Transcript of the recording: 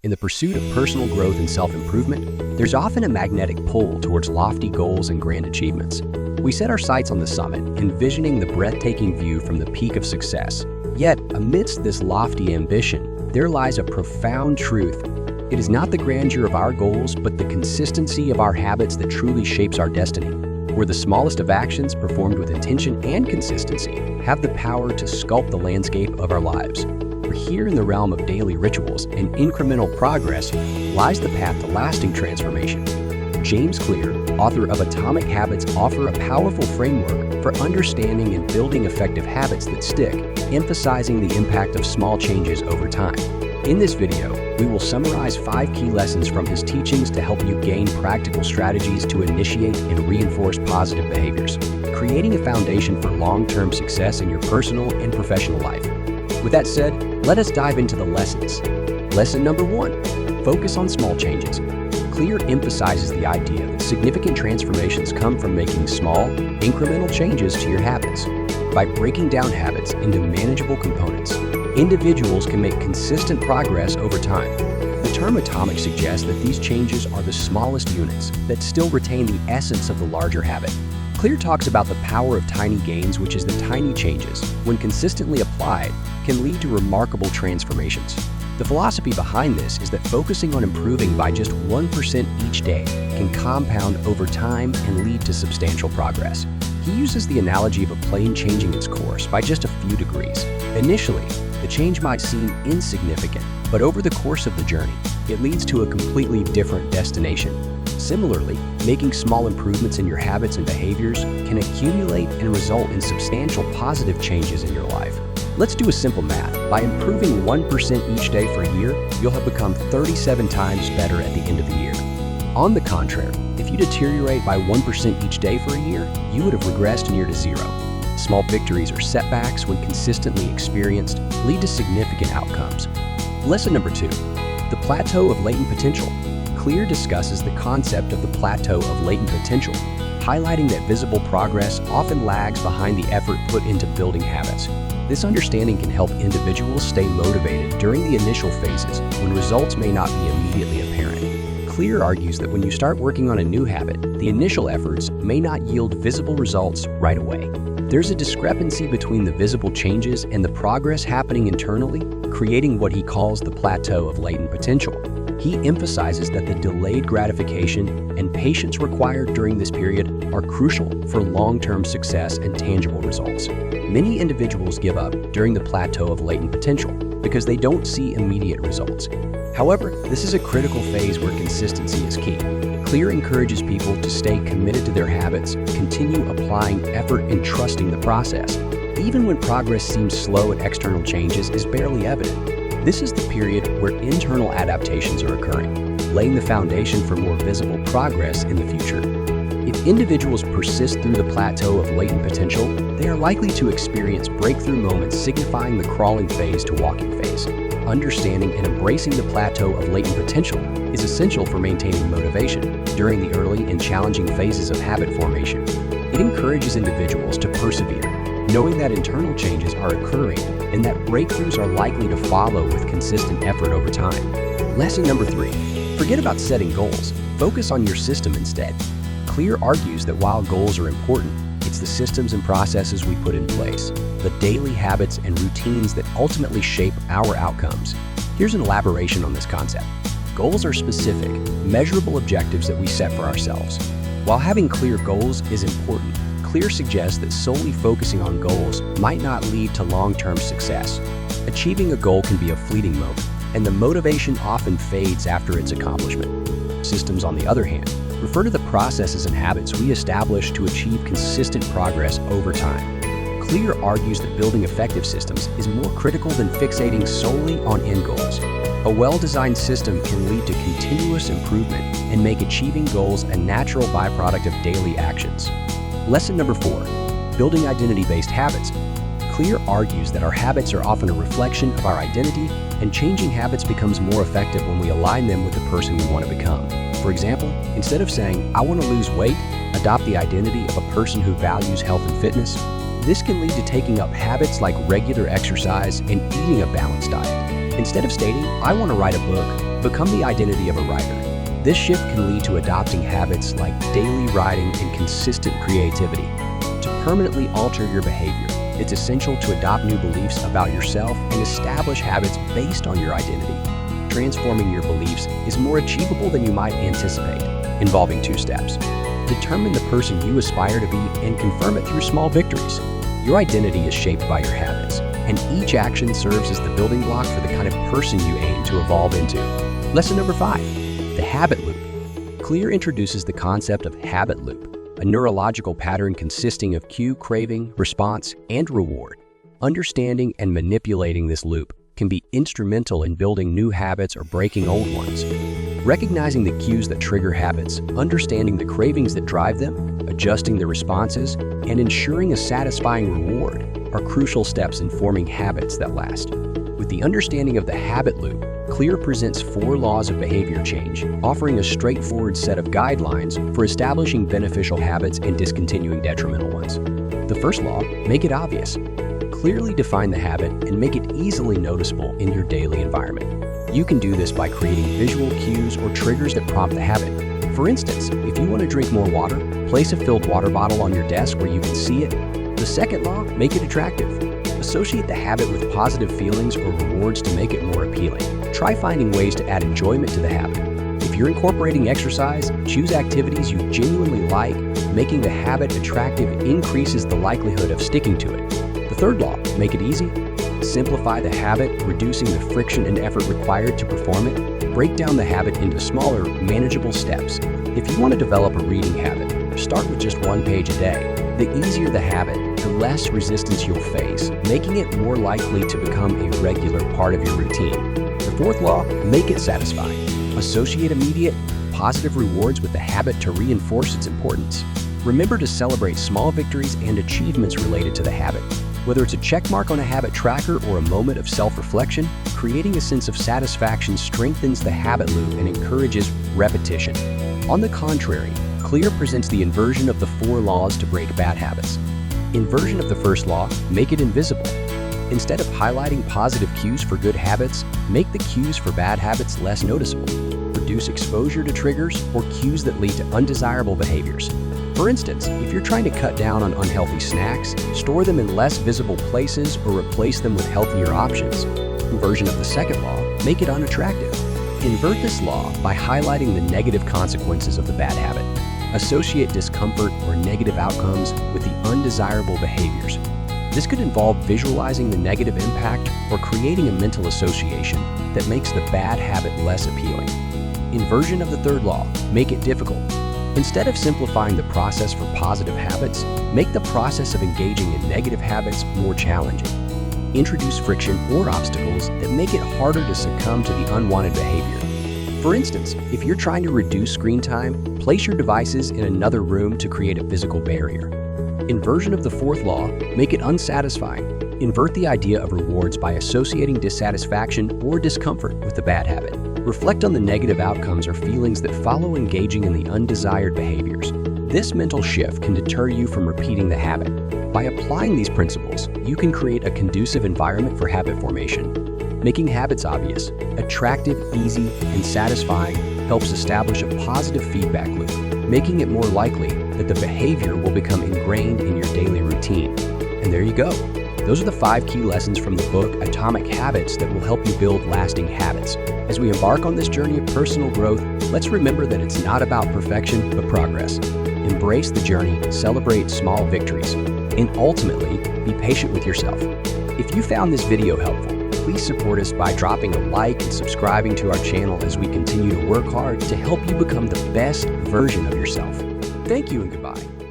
In the pursuit of personal growth and self-improvement, there's often a magnetic pull towards lofty goals and grand achievements. We set our sights on the summit, envisioning the breathtaking view from the peak of success. Yet, amidst this lofty ambition, there lies a profound truth. It is not the grandeur of our goals, but the consistency of our habits that truly shapes our destiny. Where the smallest of actions, performed with intention and consistency, have the power to sculpt the landscape of our lives. For here in the realm of daily rituals and incremental progress lies the path to lasting transformation. James Clear, author of Atomic Habits, offers a powerful framework for understanding and building effective habits that stick, emphasizing the impact of small changes over time. In this video, we will summarize 5 key lessons from his teachings to help you gain practical strategies to initiate and reinforce positive behaviors, creating a foundation for long-term success in your personal and professional life. With that said, let us dive into the lessons. Lesson number 1, focus on small changes. Clear emphasizes the idea that significant transformations come from making small, incremental changes to your habits. By breaking down habits into manageable components, individuals can make consistent progress over time. The term atomic suggests that these changes are the smallest units that still retain the essence of the larger habit. Clear talks about the power of tiny gains, which is the tiny changes, when consistently applied, can lead to remarkable transformations. The philosophy behind this is that focusing on improving by just 1% each day can compound over time and lead to substantial progress. He uses the analogy of a plane changing its course by just a few degrees. Initially, the change might seem insignificant, but over the course of the journey, it leads to a completely different destination. Similarly, making small improvements in your habits and behaviors can accumulate and result in substantial positive changes in your life. Let's do a simple math. By improving 1% each day for a year, you'll have become 37 times better at the end of the year. On the contrary, if you deteriorate by 1% each day for a year, you would have regressed near to zero. Small victories or setbacks, when consistently experienced, lead to significant outcomes. Lesson number 2, the plateau of latent potential. Clear discusses the concept of the plateau of latent potential, highlighting that visible progress often lags behind the effort put into building habits. This understanding can help individuals stay motivated during the initial phases when results may not be immediately apparent. Clear argues that when you start working on a new habit, the initial efforts may not yield visible results right away. There's a discrepancy between the visible changes and the progress happening internally, creating what he calls the plateau of latent potential. He emphasizes that the delayed gratification and patience required during this period are crucial for long-term success and tangible results. Many individuals give up during the plateau of latent potential because they don't see immediate results. However, this is a critical phase where consistency is key. Clear encourages people to stay committed to their habits, continue applying effort and trusting the process, even when progress seems slow and external changes is barely evident. This is the period where internal adaptations are occurring, laying the foundation for more visible progress in the future. If individuals persist through the plateau of latent potential, they are likely to experience breakthrough moments signifying the crawling phase to walking phase. Understanding and embracing the plateau of latent potential is essential for maintaining motivation during the early and challenging phases of habit formation. It encourages individuals to persevere, knowing that internal changes are occurring and that breakthroughs are likely to follow with consistent effort over time. Lesson number 3, forget about setting goals. Focus on your system instead. Clear argues that while goals are important, it's the systems and processes we put in place, the daily habits and routines that ultimately shape our outcomes. Here's an elaboration on this concept. Goals are specific, measurable objectives that we set for ourselves. While having clear goals is important, Clear suggests that solely focusing on goals might not lead to long-term success. Achieving a goal can be a fleeting moment, and the motivation often fades after its accomplishment. Systems, on the other hand, refer to the processes and habits we establish to achieve consistent progress over time. Clear argues that building effective systems is more critical than fixating solely on end goals. A well-designed system can lead to continuous improvement and make achieving goals a natural byproduct of daily actions. Lesson number 4, building identity-based habits. Clear argues that our habits are often a reflection of our identity, and changing habits becomes more effective when we align them with the person we want to become. For example, instead of saying, "I want to lose weight," adopt the identity of a person who values health and fitness. This can lead to taking up habits like regular exercise and eating a balanced diet. Instead of stating, "I want to write a book," Become the identity of a writer. This shift can lead to adopting habits like daily writing and consistent creativity. To permanently alter your behavior, it's essential to adopt new beliefs about yourself and establish habits based on your identity. Transforming your beliefs is more achievable than you might anticipate, involving 2 steps. Determine the person you aspire to be and confirm it through small victories. Your identity is shaped by your habits, and each action serves as the building block for the kind of person you aim to evolve into. Lesson number 5, the habit loop. Clear introduces the concept of habit loop, a neurological pattern consisting of cue, craving, response, and reward. Understanding and manipulating this loop can be instrumental in building new habits or breaking old ones. Recognizing the cues that trigger habits, understanding the cravings that drive them, adjusting the responses, and ensuring a satisfying reward are crucial steps in forming habits that last. With the understanding of the habit loop, Clear presents 4 laws of behavior change, offering a straightforward set of guidelines for establishing beneficial habits and discontinuing detrimental ones. The first law, make it obvious. Clearly define the habit and make it easily noticeable in your daily environment. You can do this by creating visual cues or triggers that prompt the habit. For instance, if you want to drink more water, place a filled water bottle on your desk where you can see it. The second law, make it attractive. Associate the habit with positive feelings or rewards to make it more appealing. Try finding ways to add enjoyment to the habit. If you're incorporating exercise, choose activities you genuinely like. Making the habit attractive increases the likelihood of sticking to it. The third law, make it easy. Simplify the habit, reducing the friction and effort required to perform it. Break down the habit into smaller, manageable steps. If you want to develop a reading habit, start with just 1 page a day. The easier the habit, the less resistance you'll face, making it more likely to become a regular part of your routine. The fourth law, make it satisfying. Associate immediate, positive rewards with the habit to reinforce its importance. Remember to celebrate small victories and achievements related to the habit. Whether it's a check mark on a habit tracker or a moment of self-reflection, creating a sense of satisfaction strengthens the habit loop and encourages repetition. On the contrary, Clear presents the inversion of the 4 laws to break bad habits. Inversion of the first law, make it invisible. Instead of highlighting positive cues for good habits, make the cues for bad habits less noticeable. Reduce exposure to triggers or cues that lead to undesirable behaviors. For instance, if you're trying to cut down on unhealthy snacks, store them in less visible places or replace them with healthier options. Inversion of the second law, make it unattractive. Invert this law by highlighting the negative consequences of the bad habit. Associate discomfort or negative outcomes with the undesirable behaviors. This could involve visualizing the negative impact or creating a mental association that makes the bad habit less appealing. Inversion of the third law, make it difficult. Instead of simplifying the process for positive habits, make the process of engaging in negative habits more challenging. Introduce friction or obstacles that make it harder to succumb to the unwanted behavior. For instance, if you're trying to reduce screen time, place your devices in another room to create a physical barrier. Inversion of the fourth law, make it unsatisfying. Invert the idea of rewards by associating dissatisfaction or discomfort with the bad habit. Reflect on the negative outcomes or feelings that follow engaging in the undesired behaviors. This mental shift can deter you from repeating the habit. By applying these principles, you can create a conducive environment for habit formation. Making habits obvious, attractive, easy, and satisfying helps establish a positive feedback loop, making it more likely that the behavior will become ingrained in your daily routine. And there you go. Those are the 5 key lessons from the book Atomic Habits that will help you build lasting habits. As we embark on this journey of personal growth, let's remember that it's not about perfection, but progress. Embrace the journey, celebrate small victories, and ultimately, be patient with yourself. If you found this video helpful, please support us by dropping a like and subscribing to our channel as we continue to work hard to help you become the best version of yourself. Thank you and goodbye.